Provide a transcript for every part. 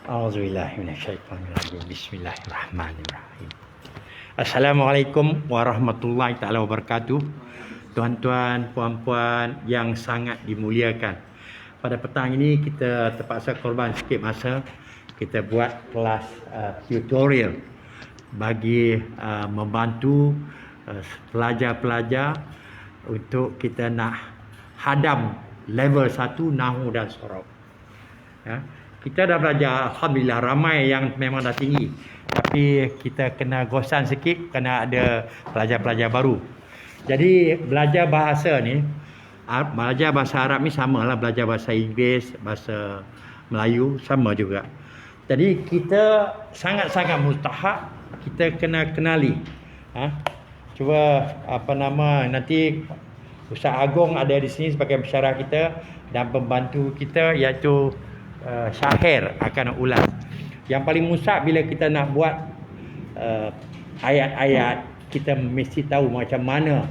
A'udzubillahi minasyaitonirrajim. Bismillahirrahmanirrahim. Assalamualaikum warahmatullahi taala wabarakatuh. Tuan-tuan, puan-puan yang sangat dimuliakan. Pada petang ini kita terpaksa korban sikit masa. Kita buat kelas tutorial bagi membantu pelajar-pelajar untuk kita nak hadam level 1 Nahwu dan Sorof. Ya. Kita dah belajar, alhamdulillah ramai yang memang dah tinggi. Tapi kita kena gosan sikit kerana ada pelajar-pelajar baru. Jadi belajar bahasa ni, belajar bahasa Arab ni samalah belajar bahasa Inggeris, bahasa Melayu sama juga. Jadi kita sangat-sangat mustahak kita kena kenali. Cuba nanti Ustaz Agong ada di sini sebagai pensyarah kita dan pembantu kita iaitu Syahir akan ulas. Yang paling musab bila kita nak buat ayat-ayat, kita mesti tahu macam mana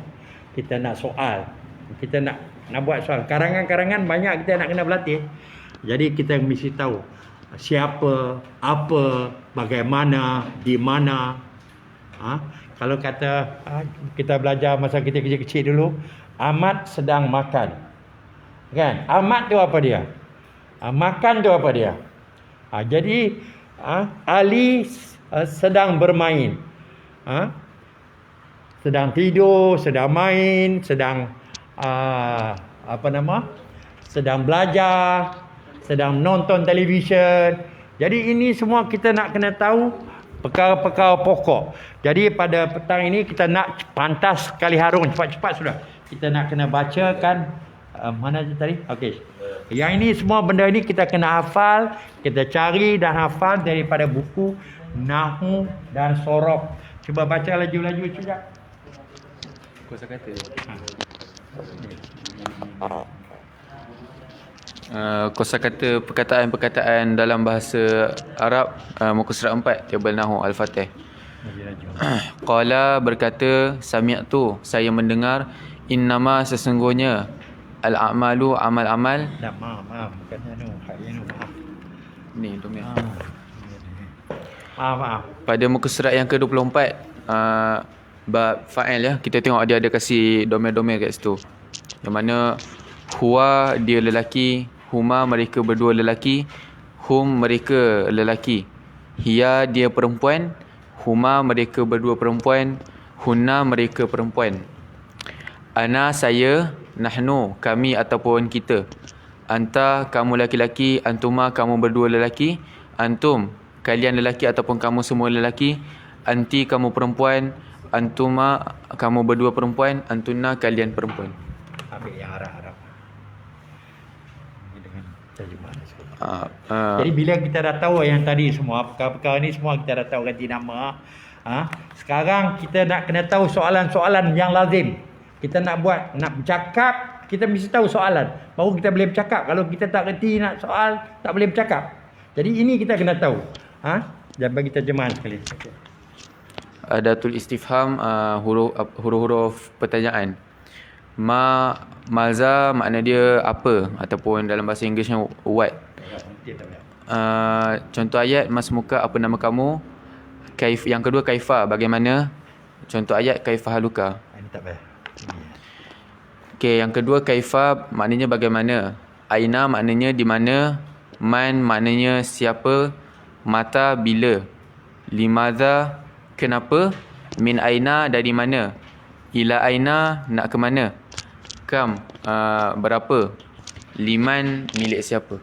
kita nak soal. Kita nak buat soal. Karangan-karangan banyak kita nak kena berlatih. Jadi kita mesti tahu siapa, apa, bagaimana, di mana. Kalau kata kita belajar masa kita kecil-kecil dulu, Ahmad sedang makan. Kan? Ahmad tu apa dia? Makan tu apa dia? Jadi Ali sedang bermain. Sedang tidur, sedang main, sedang sedang belajar, sedang nonton televisyen. Jadi ini semua kita nak kena tahu perkara-perkara pokok. Jadi pada petang ini kita nak pantas kali harung cepat-cepat sudah. Kita nak kena bacakan mana tadi? Okey. Yang ini semua benda ini kita kena hafal, kita cari dan hafal daripada buku Nahwu dan Sorof. Cuba baca laju-laju sekejap. Kosakata. Kosakata perkataan-perkataan dalam bahasa Arab, muka surat 4, tabel Nahwu Al-Fatih. Qala berkata, sami'tu, saya mendengar, innama sesungguhnya al-a'malu amal-amal. Maaf, bukan maaf. Ni domir. Maaf. Pada muka surat yang ke-24, bab fa'il ya, kita tengok dia ada kasih domir-domir kat situ. Yang mana huwa dia lelaki, huma mereka berdua lelaki, hum mereka lelaki, hiya dia perempuan, huma mereka berdua perempuan, hunna mereka perempuan, ana saya, nahnu kami ataupun kita, anta kamu laki-laki, antuma kamu berdua lelaki, antum kalian lelaki ataupun kamu semua lelaki, anti kamu perempuan, antuma kamu berdua perempuan, antuna kalian perempuan. Ambil yang harap-harap dengan terjemah. Jadi bila kita dah tahu yang tadi semua perkara-perkara ni semua kita dah tahu ganti nama. Sekarang kita nak kena tahu soalan-soalan yang lazim. Kita nak bercakap, kita mesti tahu soalan. Baru kita boleh bercakap. Kalau kita tak reti nak soal, tak boleh bercakap. Jadi ini kita kena tahu. Dan bagi terjemahan sekali. Adatul istifham, huruf-huruf pertanyaan. Maza makna dia apa, ataupun dalam bahasa Inggerisnya what. Contoh ayat, masmuka apa nama kamu. Yang kedua kaifa, bagaimana. Contoh ayat kaifa haluka. Ini tak payah. Okey, yang kedua kaifa maknanya bagaimana. Aina maknanya di mana. Man maknanya siapa. Mata bila. Limadha kenapa. Min aina dari mana. Ila aina nak ke mana. Kam berapa. Liman milik siapa.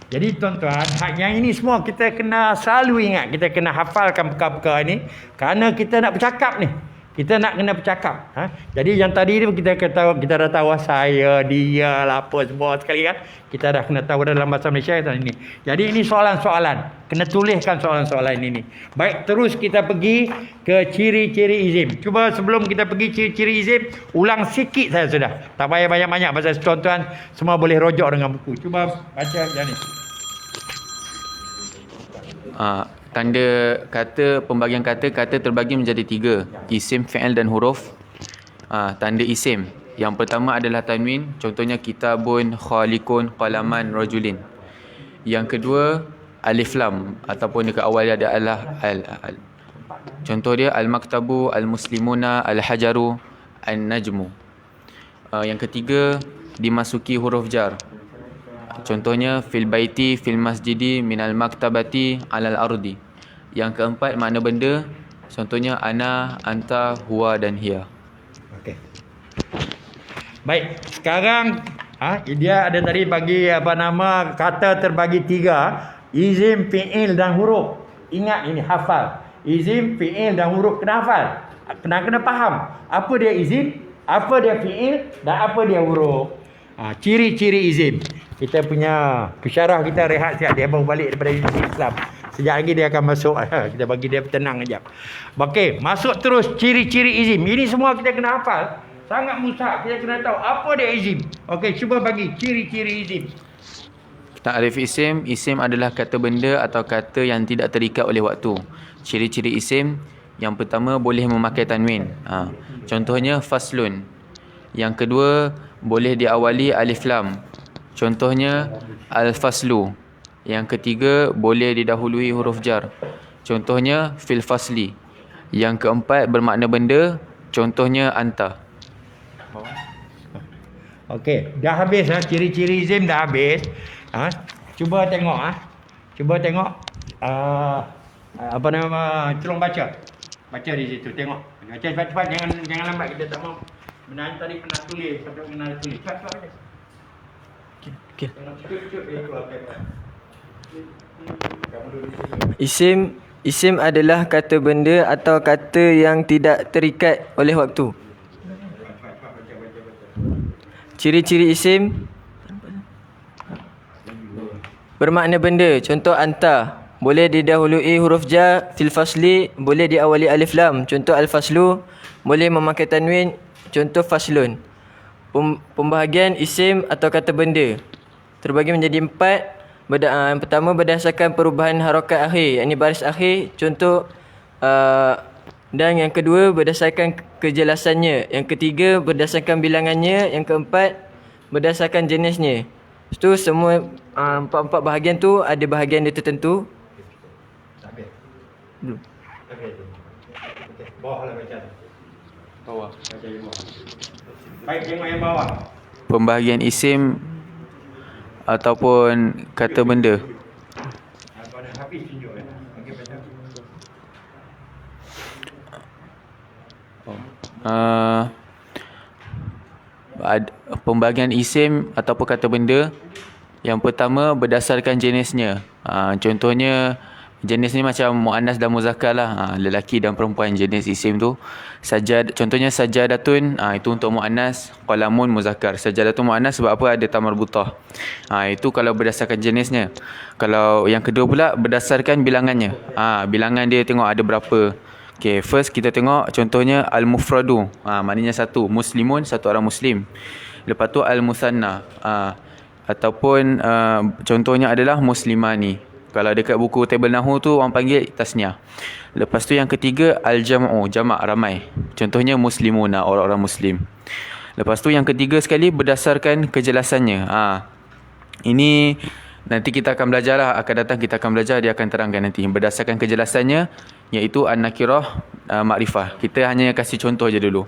Jadi tuan-tuan, yang ini semua kita kena selalu ingat. Kita kena hafalkan perkara-perkara ini. Kerana kita nak bercakap ni. Kita nak kena bercakap. Jadi yang tadi ni kita dah tahu saya, dia lah apa semua sekali kan. Kita dah kena tahu dalam bahasa Malaysia ini. Jadi ini soalan-soalan. Kena tuliskan soalan-soalan ini. Baik, terus kita pergi ke ciri-ciri izim. Cuba sebelum kita pergi ciri-ciri izim, ulang sikit saya sudah. Tak payah banyak-banyak pasal tuan-tuan semua boleh rojok dengan buku. Cuba baca yang ni. Tanda kata, pembagian kata terbagi menjadi 3. Isim, fi'il dan huruf. Tanda isim. Yang pertama adalah tanwin. Contohnya kitabun, khalikun, qalaman, rajulin. Yang kedua alif lam, ataupun dekat awal dia ada al. Contoh dia al-maktabu, al-muslimuna, al-hajaru, an-najmu. Yang ketiga, dimasuki huruf jar. Contohnya fil baiti, fil masjidi, minal maktabati, alal ardi. Yang keempat, makna benda. Contohnya ana, anta, huwa dan hiya. Okey. Baik, sekarang dia ada tadi bagi kata terbagi 3, izim, fi'il dan huruf. Ingat ini, hafal. Izim, fi'il dan huruf kena hafal. Kena faham apa dia izim, apa dia fi'il dan apa dia huruf. Ciri-ciri izim. Kita punya pensyarah kita rehat siap, dia baru balik daripada Islam. Sekejap lagi dia akan masuk. Kita bagi dia tenang sekejap. Okey, masuk terus ciri-ciri izim. Ini semua kita kena hafal. Sangat mustahak kita kena tahu apa dia izim. Okey, cuba bagi ciri-ciri izim. Ta'rif isim. Isim adalah kata benda atau kata yang tidak terikat oleh waktu. Ciri-ciri isim, yang pertama boleh memakai tanwin. Contohnya faslun. Yang kedua, boleh diawali alif lam. Contohnya al-faslu. Yang ketiga, boleh didahului huruf jar. Contohnya fil fasli. Yang keempat, bermakna benda. Contohnya anta. Okey, dah habis ciri-ciri izim dah habis. Cuba tengok Cuba tengok tolong baca. Baca di situ, tengok. Baca cepat-cepat, jangan lambat, kita tak mau. Benar tadi pernah tulis, sampai kena tulis. Cepat baca. Okey. Isim adalah kata benda atau kata yang tidak terikat oleh waktu. Ciri-ciri isim, bermakna benda. Contoh anta, boleh didahului huruf jar. Fil fasli, boleh diawali alif lam. Contoh al-faslu, boleh memakai tanwin. Contoh faslun. Pembahagian isim atau kata benda terbagi menjadi 4. Yang pertama, berdasarkan perubahan harakat akhir, yakni baris akhir. Contoh dan yang kedua, berdasarkan kejelasannya. Yang ketiga, berdasarkan bilangannya. Yang keempat, berdasarkan jenisnya. Itu semua 4 bahagian tu ada bahagian dia tertentu. Habis. Belum. Okey. Bawah lah baca. Bawah. Baca yang bawah. Baik, tengok yang bawah. Pembahagian isim ataupun kata benda. Kalau dah habis tunjuk. Okey, baca. Pembahagian isim ataupun kata benda. Yang pertama, berdasarkan jenisnya. Contohnya, jenis ni macam muannas dan muzakkar lah. Lelaki dan perempuan jenis isim tu. Contohnya sajadatun, itu untuk muannas. Qalamun muzakkar. Sajadatun muannas sebab apa? Ada tamarbutah. Itu kalau berdasarkan jenisnya. Kalau yang kedua pula, berdasarkan bilangannya. Bilangan dia tengok ada berapa. Okay, first kita tengok contohnya al-mufradu. Maknanya satu. Muslimun, satu orang muslim. Lepas tu al-musanna. Ataupun contohnya adalah muslimani. Kalau dekat buku table nahu tu orang panggil tasniah. Lepas tu yang ketiga al-jam'u, jamak ramai. Contohnya muslimuna, orang-orang muslim. Lepas tu yang ketiga sekali berdasarkan kejelasannya. Ini nanti kita akan belajar lah, akan datang kita akan belajar, dia akan terangkan nanti. Berdasarkan kejelasannya, iaitu an-nakirah, makrifah. Kita hanya kasih contoh je dulu.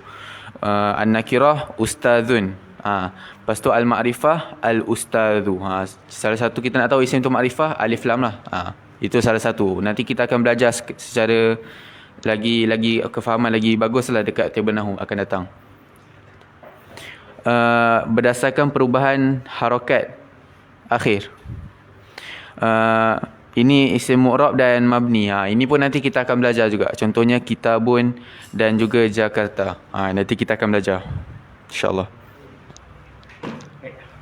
An-nakirah ustazun. Lepas tu al-ma'rifah al-ustadhu. Salah satu kita nak tahu isim tu ma'rifah, alif lam lah. Itu salah satu. Nanti kita akan belajar secara lagi kefahaman lagi bagus lah dekat table nahu akan datang. Berdasarkan perubahan harakat akhir. Ini isim mu'rab dan mabni. Ini pun nanti kita akan belajar juga. Contohnya kitabun dan juga Jakarta. Nanti kita akan belajar, InsyaAllah.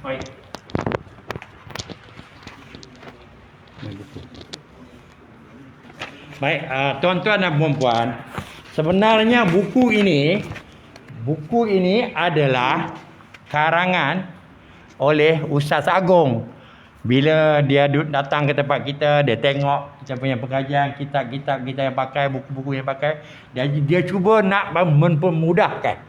Baik. Baik, tuan-tuan dan puan-puan, sebenarnya buku ini adalah karangan oleh Ustaz Agong. Bila dia datang ke tempat kita, dia tengok kita punya pengajian, kitab-kitab kita yang pakai, buku-buku yang pakai, dia cuba nak mempermudahkan.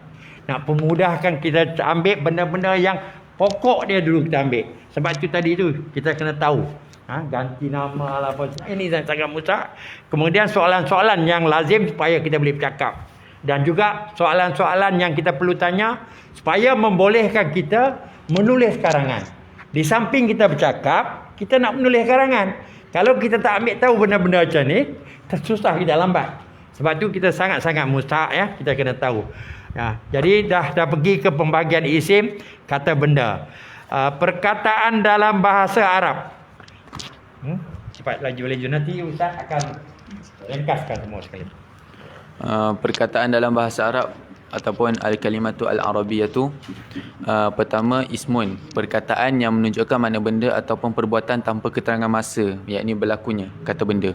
Nak pemudahkan kita ambil benda-benda yang pokok dia dulu kita ambil. Sebab itu tadi tu kita kena tahu Ganti nama lah apa. Ini sangat mustahil. Kemudian soalan-soalan yang lazim supaya kita boleh bercakap. Dan juga soalan-soalan yang kita perlu tanya supaya membolehkan kita menulis karangan. Di samping kita bercakap, kita nak menulis karangan. Kalau kita tak ambil tahu benda-benda macam ni, susah kita lambat. Sebab tu kita sangat-sangat mustahil ya, kita kena tahu. Ya, jadi dah pergi ke pembagian isim kata benda. Perkataan dalam bahasa Arab. Cepat laju nanti Ustaz akan ringkaskan semua sekali. Perkataan dalam bahasa Arab ataupun al-kalimatu al-arabiyatu, pertama ismun, perkataan yang menunjukkan makna benda ataupun perbuatan tanpa keterangan masa, yakni berlakunya kata benda.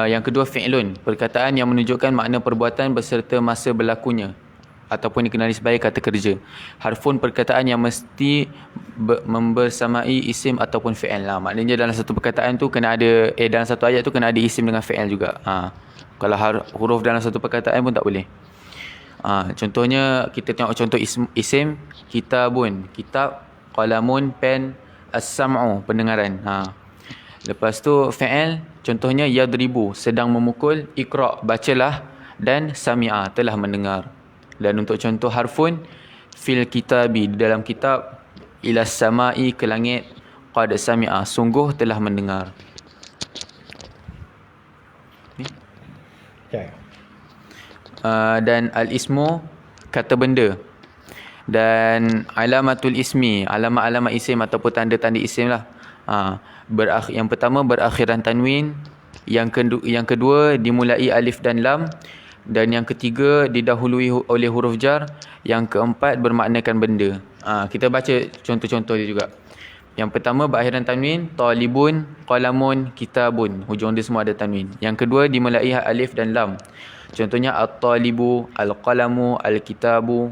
Yang kedua fi'lun, perkataan yang menunjukkan makna perbuatan beserta masa berlakunya ataupun dikenali sebagai kata kerja. Harfun, perkataan yang mesti membersamai isim ataupun fi'il. Maknanya dalam satu perkataan tu kena ada dalam satu ayat tu kena ada isim dengan fi'il juga. Kalau huruf dalam satu perkataan pun tak boleh. Contohnya kita tengok contoh isim kitabun, kitab, qalamun, pen, as-sam'u, pendengaran. Lepas tu fi'il, contohnya yadribu, sedang memukul, iqra, bacalah, dan sami'a, telah mendengar. Dan untuk contoh harfun, fil kitabi, di dalam kitab, ila sama'i, ke langit, qad sami'a, sungguh telah mendengar. Dan al-ismu, kata benda. Dan alamatul ismi, alamat-alamat isim ataupun tanda-tanda isim lah. Yang pertama berakhiran tanwin, yang kedua dimulai alif dan lam, dan yang ketiga didahului oleh huruf jar, yang keempat bermaknakan benda. Kita baca contoh-contoh dia juga. Yang pertama berakhiran tanwin, talibun, qalamun, kitabun, hujung dia semua ada tanwin. Yang kedua dimulai alif dan lam, contohnya at-talibu, al-qalamu, al-kitabu.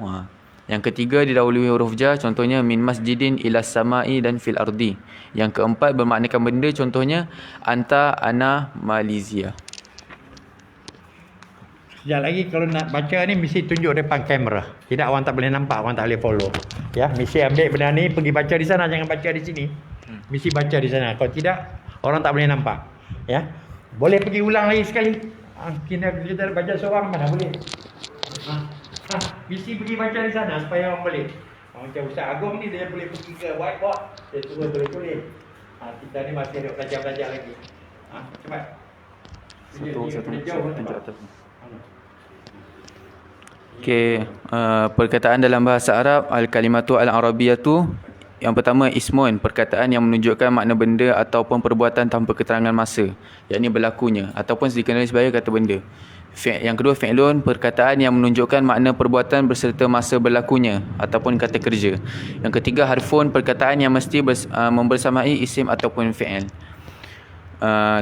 Yang ketiga didahului huruf jar, contohnya min masjidin ila samai dan fil ardi. Yang keempat bermaknakan benda, contohnya anta, ana, Malaysia. Sekejap lagi kalau nak baca ni mesti tunjuk depan kamera. Tidak, orang tak boleh nampak, orang tak boleh follow. Ya, mesti ambil benda ni pergi baca di sana, jangan baca di sini. Mesti baca di sana. Kalau tidak, orang tak boleh nampak. Ya. Boleh pergi ulang lagi sekali. Kita baca seorang mana boleh. Mesti pergi baca di sana supaya orang boleh. Macam Ustaz Agong ni dia boleh pergi ke whiteboard, dia turun tulis. Kita ni masih ada belajar-belajar lagi. Cepat. Satu. Okey, perkataan dalam bahasa Arab, al-kalimatu al-arabiyatu. Yang pertama ismun, perkataan yang menunjukkan makna benda ataupun perbuatan tanpa keterangan masa, yakni berlakunya ataupun dikenali sebagai kata benda. Yang kedua fi'lun, perkataan yang menunjukkan makna perbuatan beserta masa berlakunya ataupun kata kerja. Yang ketiga harfun, perkataan yang mesti membersamai isim ataupun fi'il.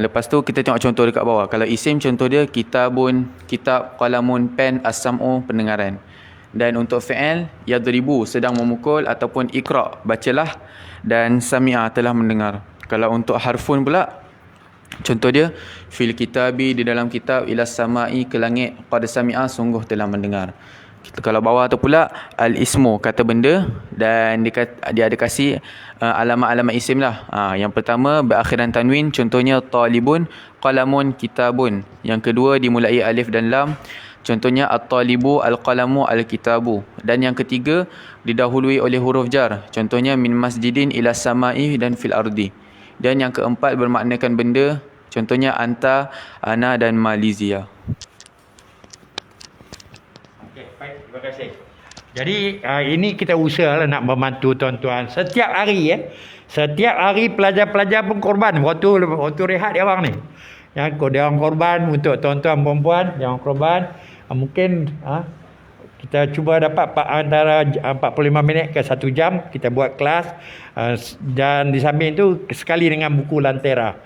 Lepas tu kita tengok contoh dekat bawah. Kalau isim, contoh dia kitabun, kitab, qalamun, pen, as-sam'u, pendengaran. Dan untuk fi'il, yadribu, sedang memukul, ataupun iqra, bacalah, dan sami'a, telah mendengar. Kalau untuk harfun pula, contoh dia fil kitabi, di dalam kitab, ila sama'i, ke langit, qad sami'a, sungguh telah mendengar. Kalau bawah tu pula al-ismu, kata benda, dan dia ada kasih alamat-alamat isim lah. Yang pertama berakhiran tanwin, contohnya talibun, qalamun, kitabun. Yang kedua dimulai alif dan lam, contohnya at-talibu, al-qalamu, al-kitabu. Dan yang ketiga didahului oleh huruf jar, contohnya min masjidin ila samai dan fil ardi. Dan yang keempat bermaknakan benda, contohnya anta, ana dan Malaysia. Terima kasih. Jadi ini kita usahalah nak membantu tuan-tuan setiap hari ya. Setiap hari pelajar-pelajar pun korban waktu rehat dia orang ni. Ya, dia orang korban untuk tuan-tuan perempuan yang korban. Mungkin kita cuba dapat antara 45 minit ke 1 jam kita buat kelas, dan di samping tu sekali dengan buku Lantera.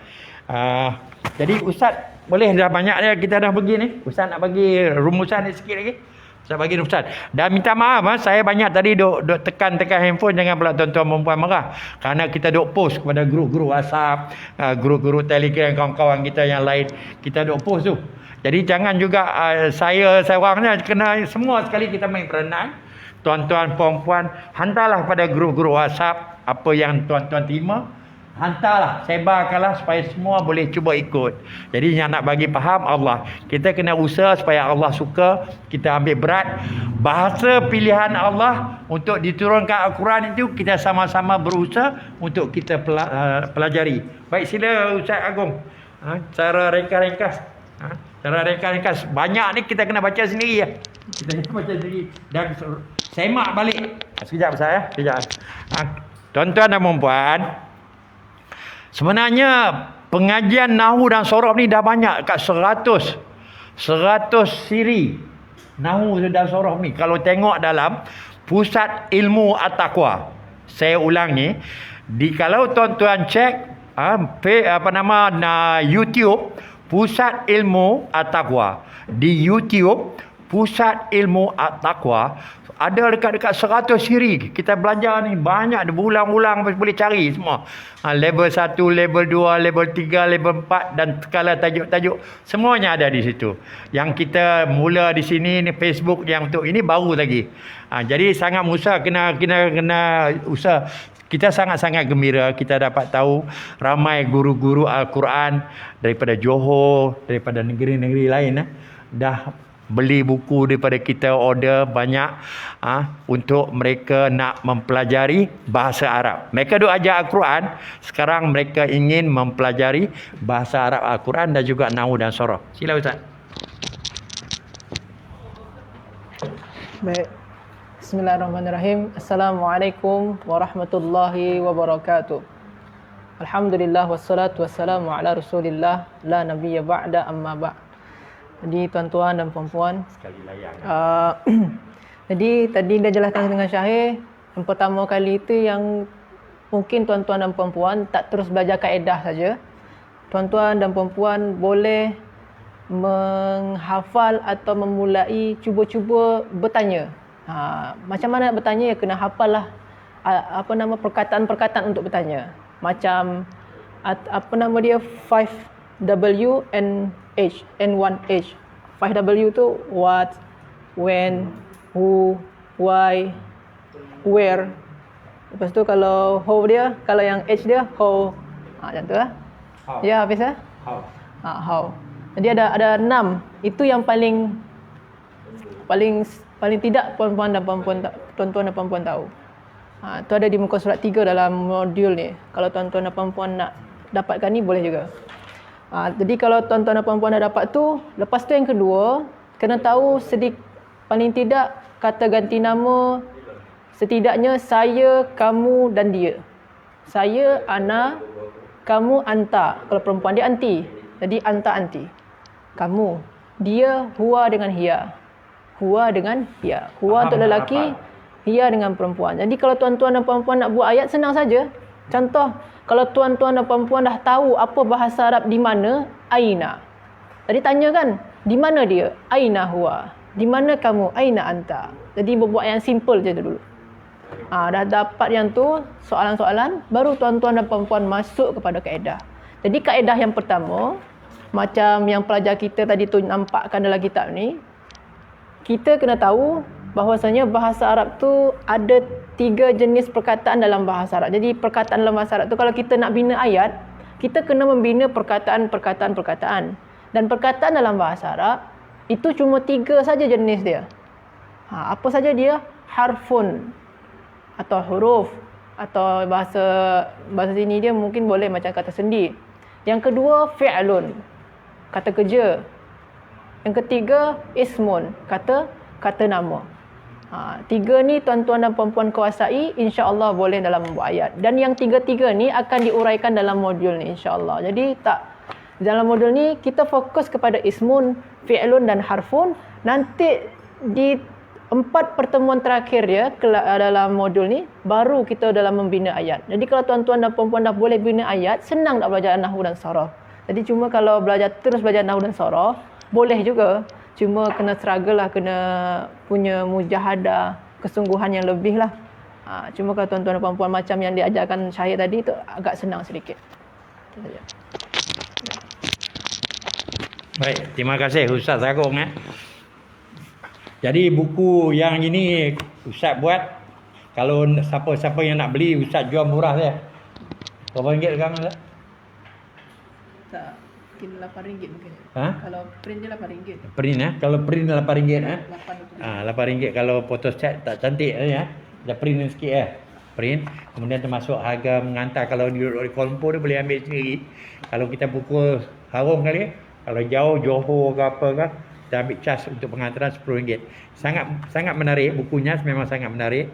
Jadi Ustaz boleh, dah banyaknya kita dah pergi ni. Ustaz nak bagi rumusan ni sikit lagi. Saya bagi Ustaz. Dan minta maaf saya banyak tadi duk tekan handphone, jangan pula tuan-tuan perempuan marah. Kerana kita duk post kepada guru-guru WhatsApp, guru-guru Telegram, kawan-kawan kita yang lain, kita duk post tu. Jadi jangan juga saya seorangnya kena semua sekali kita main peranan. Tuan-tuan perempuan hantarlah pada guru-guru WhatsApp apa yang tuan-tuan terima. hantarlah, sebarkanlah supaya semua boleh cuba ikut. Jadi yang nak bagi faham Allah, kita kena usaha supaya Allah suka, kita ambil berat bahasa pilihan Allah untuk diturunkan Al-Quran itu, kita sama-sama berusaha untuk kita pelajari. Baik, sila Ustaz Agong. Cara ringkas. Cara ringkas banyak ni kita kena baca sendiri ya. Kita kena baca sendiri dan semak balik. Sekejap Ustaz ya, sekejap. Tuan-tuan dan puan-puan, sebenarnya pengajian Nahwu dan Sorof ni dah banyak kat 100 siri Nahwu dan Sorof ni. Kalau tengok dalam Pusat Ilmu At-Taqwa, saya ulang ni, kalau tuan-tuan cek YouTube Pusat Ilmu At-Taqwa, di YouTube Pusat Ilmu At-Taqwa ada dekat-dekat 100 siri. Kita belajar ni banyak, berulang-ulang, boleh cari semua. Level 1, level 2, level 3, level 4 dan skala tajuk-tajuk semuanya ada di situ. Yang kita mula di sini ni Facebook yang untuk ini baru lagi. Jadi sangat usaha, kena usaha. Kita sangat-sangat gembira kita dapat tahu ramai guru-guru Al-Quran daripada Johor, daripada negeri-negeri lain dah beli buku daripada kita, order banyak untuk mereka nak mempelajari bahasa Arab. Mereka duk ajar Al-Quran, sekarang mereka ingin mempelajari bahasa Arab Al-Quran dan juga Nahwu dan Sorof. Sila Ustaz. Baik. Bismillahirrahmanirrahim. Assalamualaikum warahmatullahi wabarakatuh. Alhamdulillah wassalatu wassalamu ala Rasulillah la nabiyya ba'da amma ba'. Jadi tuan-tuan dan puan-puan, Sekali layang. Jadi tadi dah jelaskan dengan Syahir. Yang pertama kali itu yang mungkin tuan-tuan dan puan-puan tak terus belajar kaedah saja. Tuan-tuan dan puan-puan boleh menghafal atau memulai cuba-cuba bertanya. Macam mana nak bertanya, ya kena hafal lah perkataan-perkataan untuk bertanya. Macam apa nama dia, 5W and H, N1H. 5W tu what, when, who, why, where. Lepas tu kalau how dia, kalau yang H dia how. Macam tu lah. How. Ya, Hafiz lah. How. How. Jadi ada 6. Itu yang paling tidak tuan-tuan dan puan-puan tahu. Tu ada di muka surat 3 dalam modul ni. Kalau tuan-tuan dan puan-puan nak dapatkan ni boleh juga. Jadi kalau tuan-tuan dan puan-puan dah dapat tu, lepas tu yang kedua, kena tahu paling tidak kata ganti nama, setidaknya saya, kamu dan dia. Saya, ana, kamu, anta. Kalau perempuan dia anti. Jadi anta, anti. Kamu. Dia, huwa dengan hiya. Huwa dengan hiya. Huwa untuk lelaki, hiya dengan perempuan. Jadi kalau tuan-tuan dan puan-puan nak buat ayat, senang saja. Contoh, kalau tuan-tuan dan puan-puan dah tahu apa bahasa Arab di mana, aina. Tadi tanya kan, di mana dia? Aina huwa. Di mana kamu? Aina anta. Jadi berbuat yang simple je dulu. Dah dapat yang tu, soalan-soalan, baru tuan-tuan dan puan-puan masuk kepada kaedah. Jadi kaedah yang pertama, macam yang pelajar kita tadi tu nampakkan dalam kitab ni, kita kena tahu bahawasanya bahasa Arab tu ada 3 jenis perkataan dalam bahasa Arab. Jadi perkataan dalam bahasa Arab tu kalau kita nak bina ayat, kita kena membina perkataan. Dan perkataan dalam bahasa Arab itu cuma 3 saja jenis dia. Apa saja dia? Harfun atau huruf, atau bahasa sini dia mungkin boleh macam kata sendi. Yang kedua fi'lun, kata kerja. Yang ketiga ismun, kata nama. 3 ni tuan-tuan dan puan-puan kuasai, insya-Allah boleh dalam membuat ayat. Dan yang 3 ni akan diuraikan dalam modul ni insya-Allah. Jadi dalam modul ni kita fokus kepada ismun, fi'lun dan harfun. Nanti di 4 pertemuan terakhir dia dalam modul ni baru kita dalam membina ayat. Jadi kalau tuan-tuan dan puan-puan dah boleh bina ayat, senang nak belajar nahwu dan sorof. Jadi cuma kalau terus belajar nahwu dan sorof boleh juga. Cuma kena struggle lah, kena punya mujahadah, kesungguhan yang lebih lah. Cuma kalau tuan-tuan dan puan-puan macam yang diajarkan Syahir tadi tu agak senang sedikit. Itu saja. Baik, terima kasih Ustaz Agong. Jadi buku yang ini Ustaz buat, kalau siapa-siapa yang nak beli, Ustaz jual murah dia. Berapa ringgit sekarang tak? Tak, mungkin RM8 mungkin. Ha? Kalau print je RM8. Print Kalau print RM8 RM8. RM8 kalau photostat tak cantik ya. Dah print sikit print. Kemudian termasuk harga mengantar. Kalau di Kuala Lumpur dia boleh ambil sendiri. Kalau kita pukul Harung kali, kalau jauh Johor ke apa ke, kita ambil cas untuk pengantaran RM10. Sangat menarik bukunya, memang sangat menarik.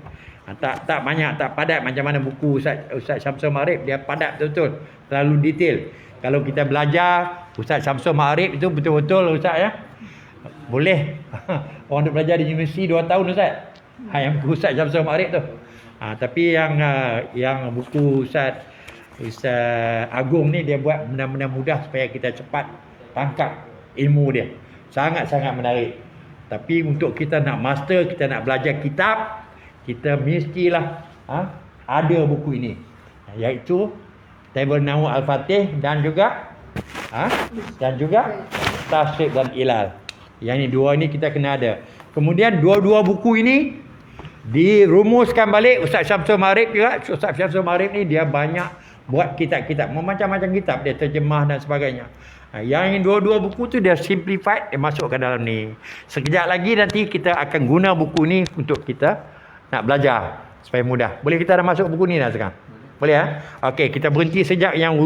Tak banyak, tak padat macam mana buku Ustaz Syamsul Ma'arif. Dia padat betul-betul, terlalu detail. Kalau kita belajar Ustaz Syamsul Ma'arif itu betul-betul Ustaz ya. Boleh. Orang duk belajar di universiti 2 tahun Ustaz. Yang buku Ustaz Syamsul Ma'arif tu. Tapi yang buku Ustaz Agong ni dia buat benar-benar mudah supaya kita cepat tangkap ilmu dia. Sangat-sangat menarik. Tapi untuk kita nak master, kita nak belajar kitab, kita mestilah ada buku ini. Iaitu Tabel Nahwu Al-Fatih dan juga Tasrif dan Ilal. Yang ini dua ini kita kena ada. Kemudian dua-dua buku ini dirumuskan balik Ustaz Syamsul Ma'arif juga. Ustaz Syamsul Ma'arif ni dia banyak buat kitab-kitab, macam-macam kitab, dia terjemah dan sebagainya. Yang dua-dua buku tu dia simplified, dia masuk ke dalam ni. Sekejap lagi nanti kita akan guna buku ni untuk kita nak belajar supaya mudah. Boleh kita dah masuk buku ni dah sekarang? Boleh Okey, kita berhenti sejak yang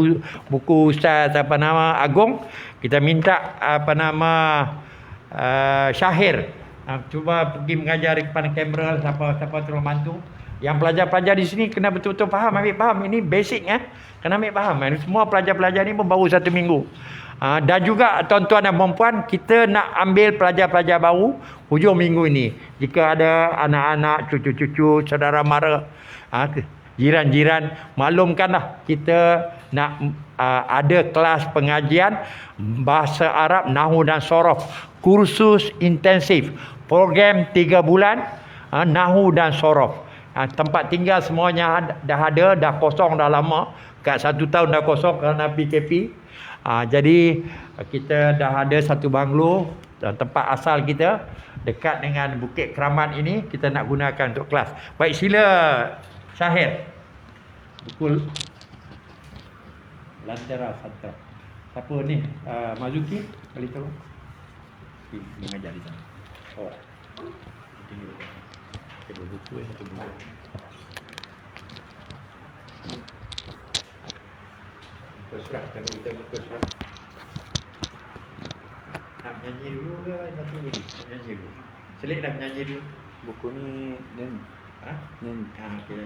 buku Ustaz Agong. Kita minta Syahir cuba pergi mengajar di depan kamera, siapa tolong bantu. Yang pelajar-pelajar di sini kena betul-betul faham, ambil faham. Ini basic kena ambil faham. Semua pelajar-pelajar ni pun baru 1 minggu. Dan juga tuan-tuan dan puan-puan, kita nak ambil pelajar-pelajar baru hujung minggu ini. Jika ada anak-anak, cucu-cucu, saudara mara, jiran-jiran, maklumkanlah kita nak ada kelas pengajian bahasa Arab, Nahwu dan Sorof, kursus intensif, program 3 bulan, Nahwu dan Sorof. Tempat tinggal semuanya dah ada, dah kosong dah lama, kat 1 tahun dah kosong kerana PKP. Jadi kita dah ada satu banglo, tempat asal kita dekat dengan Bukit Keramat ini, kita nak gunakan untuk kelas. Baik, sila Syahir. Pukul Lantera Santra. Siapa ni? Mazuki, kali tolong. Mengajar di sana. Kita buku satu buku. Surat, kita buka surat. Nak menyanyi dulu ke? Nanti menyanyi dulu. Selit dah menyanyi dulu. Buku ni nyanyi. Okay.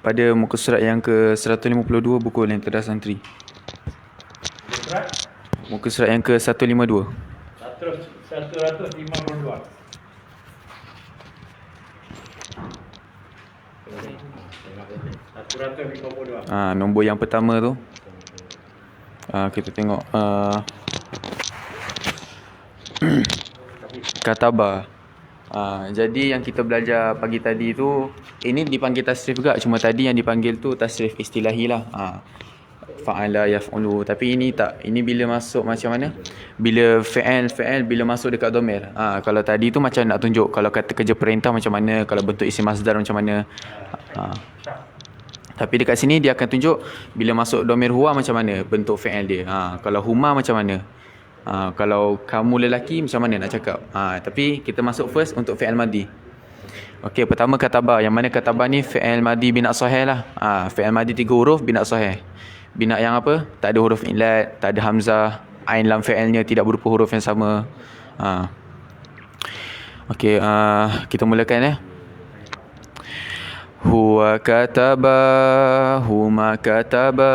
Pada muka surat yang ke 152 buku Lentera Santri. Surat? Muka surat yang ke 152. 152. Nombor yang pertama tu kita tengok Kataba. Jadi yang kita belajar pagi tadi tu, ini dipanggil tasrif juga, cuma tadi yang dipanggil tu tasrif istilahi lah. Fa'ala yaf'ulu. Tapi ini tak. Ini bila masuk macam mana? Bila fi'al bila masuk dekat dhamir. Kalau tadi tu macam nak tunjuk kalau kata kerja perintah macam mana, kalau bentuk isim masdar macam mana. Tapi dekat sini dia akan tunjuk bila masuk dhamir huwa macam mana bentuk fi'al dia. Kalau huma macam mana. Kalau kamu lelaki macam mana nak cakap. Tapi kita masuk first untuk fi'al madi. Okey, pertama kataba. Yang mana kataba ni fi'al madi bina sahih lah. Fi'al madi 3 huruf bina sahih. Bina yang apa? Tak ada huruf illat, tak ada hamzah, ain lam fi'alnya tidak berupa huruf yang sama. Okey, kita mulakan Huwa kataba, huma kataba,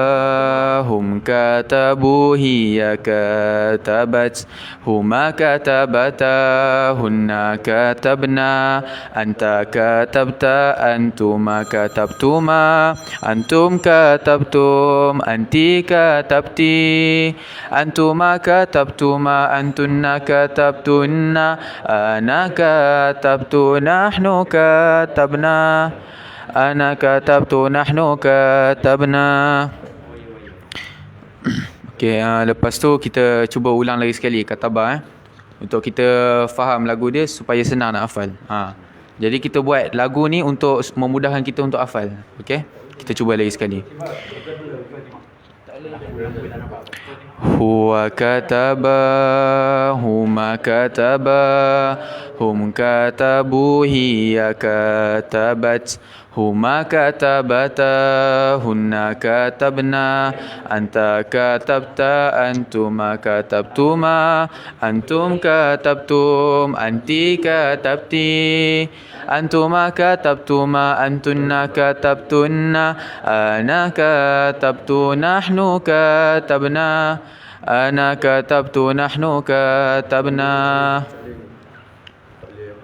hum katabu, hiya katabat, huma katabata, hunna katabna, anta katabta, antuma katabtuma, antum katabtum, anti katabti, antuma katabtuma, antunna katabtunna, ana katabtu, nahnu katabna, ana katabtu, nahnu katabna. Okey, lepas tu kita cuba ulang lagi sekali kataba untuk kita faham lagu dia supaya senang nak hafal. Jadi kita buat lagu ni untuk memudahkan kita untuk hafal. Okey, Kita cuba lagi sekali. Huwa kataba, huma kataba, hum katabu, hiya katabat, huma katabata, hunna katabna, anta katabta, antuma katabtuma, antum katabtum, anti katabti, antuma katabtuma, antunna katabtunna, ana katabtu, nahnu katabna, ana katabtu, nahnu katabna.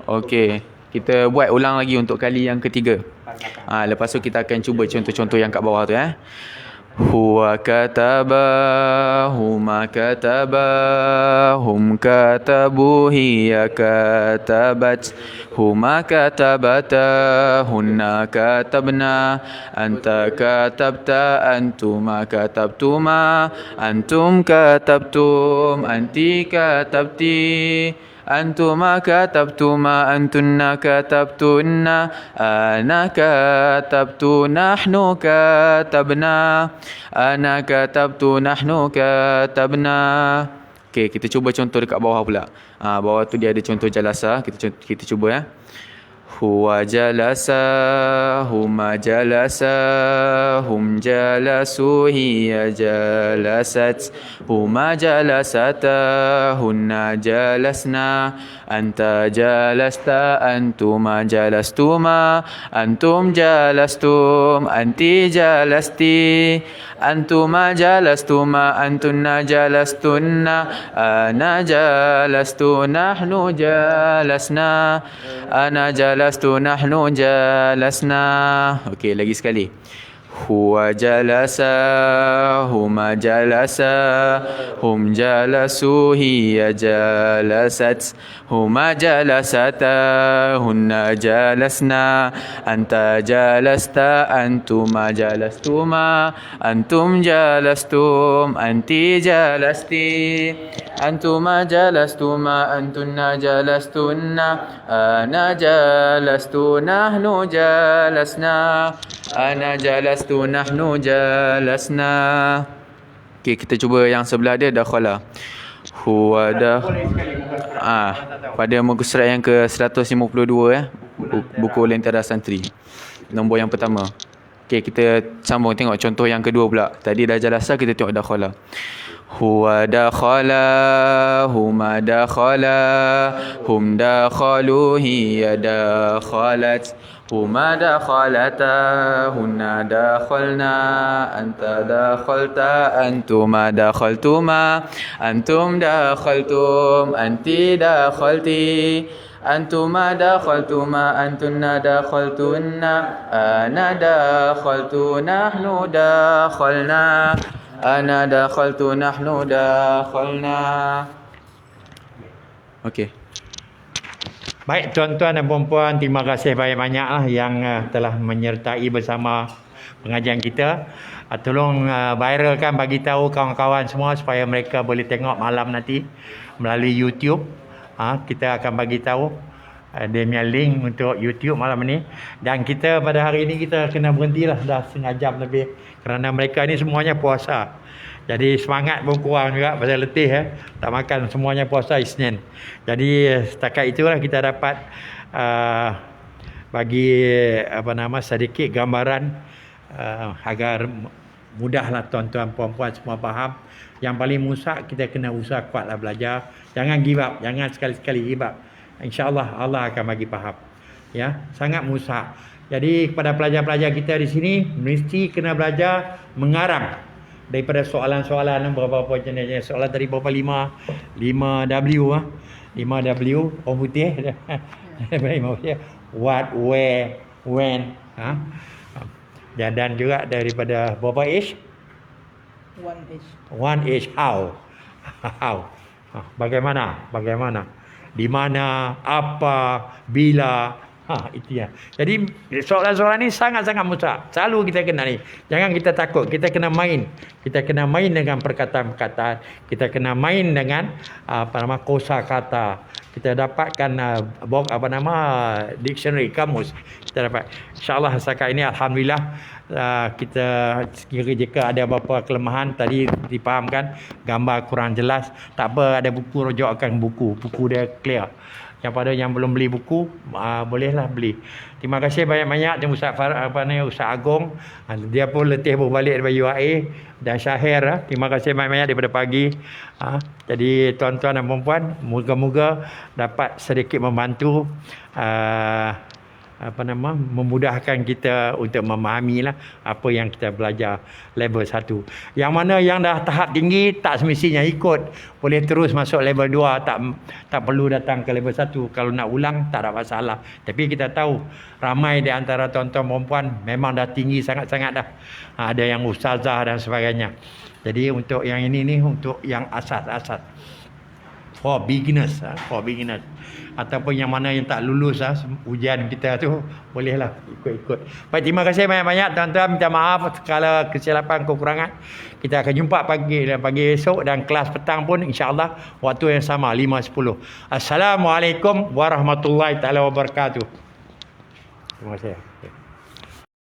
Okey, kita buat ulang lagi untuk kali yang ketiga. Lepas tu kita akan cuba contoh-contoh yang kat bawah tu Huwa kataba, huma kataba, hum katabu, hiya katabat, huma katabata, hunna katabna, anta katabta, antuma katabtuma, antum katabtum, anti katabti, antuma katabtuma, antunna katabtunna, ana katabtu, nahnu katabna, ana katabtu, nahnu katabna. Okey, kita cuba contoh dekat bawah pula. Bawah tu dia ada contoh jalasa. Kita cuba Huwa jalasa, huma jalasa, hum jalasu, hiya jalasat, huma jalasata, hunna jalasna, anta jalasta, antuma jalastuma, antum jalastum, anti jalasti, antuma jalastuma, antunna jalastunna, ana jalastu, nahnu jalasna, ana jalastu, nahnu jalasna. Okey, lagi sekali. Huwa jalasa, huma jalasa, hum jalasu, hiya jalasat, huma jalasata, hunna jalasna, anta jalasta, antuma jalastuma, antum jalastum, anti jalasti, antuma jalastuma, antunna jalastunna, ana jalastu, nahnu jalasna, ana jalastu, nahnu jalasna. Okey, kita cuba yang sebelah dia dakhala. Huwa dah. Pada muka surat yang ke 152 buku Lentera Santri. Nombor yang pertama. Okey, kita sambung tengok contoh yang kedua pula. Tadi dah jalasa, kita tengok dakhala. Huwa dakhala, huma dakhala, hum dakhalu, hiya dakhalat, huma dakhalata, hunna dakhalna, anta dakhalta, antuma dakhaltuma, antum dakhaltum, anti dakhalti, antuma dakhaltuma, antunna dakhaltunna, ana dakhaltu, nahnu dakhalna, ana dakhaltu, nahnu dakhalna. Okey. Baik tuan-tuan dan puan-puan, terima kasih banyak-banyaklah yang telah menyertai bersama pengajian kita. Tolong viralkan, bagi tahu kawan-kawan semua supaya mereka boleh tengok malam nanti melalui YouTube. Kita akan bagi tahu dia punya link untuk YouTube malam ni. Dan kita pada hari ni kita kena berhentilah dah setengah jam lebih kerana mereka ni semuanya puasa. Jadi semangat pun kurang juga pasal letih tak makan, semuanya puasa Isnin. Jadi setakat itulah kita dapat bagi sedikit gambaran agar mudahlah tuan-tuan puan-puan semua faham. Yang paling musak kita kena usaha kuatlah belajar. Jangan give up, jangan sekali-sekali give up. InsyaAllah Allah akan bagi faham. Ya, sangat musak. Jadi kepada pelajar-pelajar kita di sini mesti kena belajar mengarang daripada soalan-soalan berapa jenis soalan tadi, berapa 5W 5W orang putih what, where, when dan juga daripada berapa age, one age how bagaimana, di mana, apa, bila. Itu ya. Jadi soalan-soalan ni sangat-sangat mudah. Selalu kita kena ni. Jangan kita takut. Kita kena main. Kita kena main dengan perkataan-perkataan. Kita kena main dengan kosa kata. kita dapatkan dictionary, kamus kita dapat. InsyaAllah setakat ini alhamdulillah kita jika ada beberapa kelemahan tadi dipahamkan, gambar kurang jelas, tak apa, ada buku, rujukkan buku dia clear. Yang pada yang belum beli buku, bolehlah beli. Terima kasih banyak-banyak Ustaz Ustaz Agong. Dia pun letih berbalik daripada UAE, dan Syahir. Terima kasih banyak-banyak daripada pagi. Jadi tuan-tuan dan puan-puan, moga-moga dapat sedikit membantu memudahkan kita untuk memahami lah apa yang kita belajar level 1. Yang mana yang dah tahap tinggi tak semestinya ikut, boleh terus masuk level 2, tak perlu datang ke level 1. Kalau nak ulang tak ada masalah. Tapi kita tahu ramai di antara tuan-tuan perempuan memang dah tinggi sangat-sangat dah. Ada yang ustazah dan sebagainya. Jadi untuk yang ini ni untuk yang asas-asas. For beginners, ataupun yang mana yang tak lulus ujian kita tu, bolehlah ikut-ikut. Baik, terima kasih banyak-banyak tuan-tuan, minta maaf segala kesilapan kekurangan. Kita akan jumpa pagi esok, dan kelas petang pun insya-Allah waktu yang sama 5.10. Assalamualaikum warahmatullahi taala wabarakatuh. Terima kasih.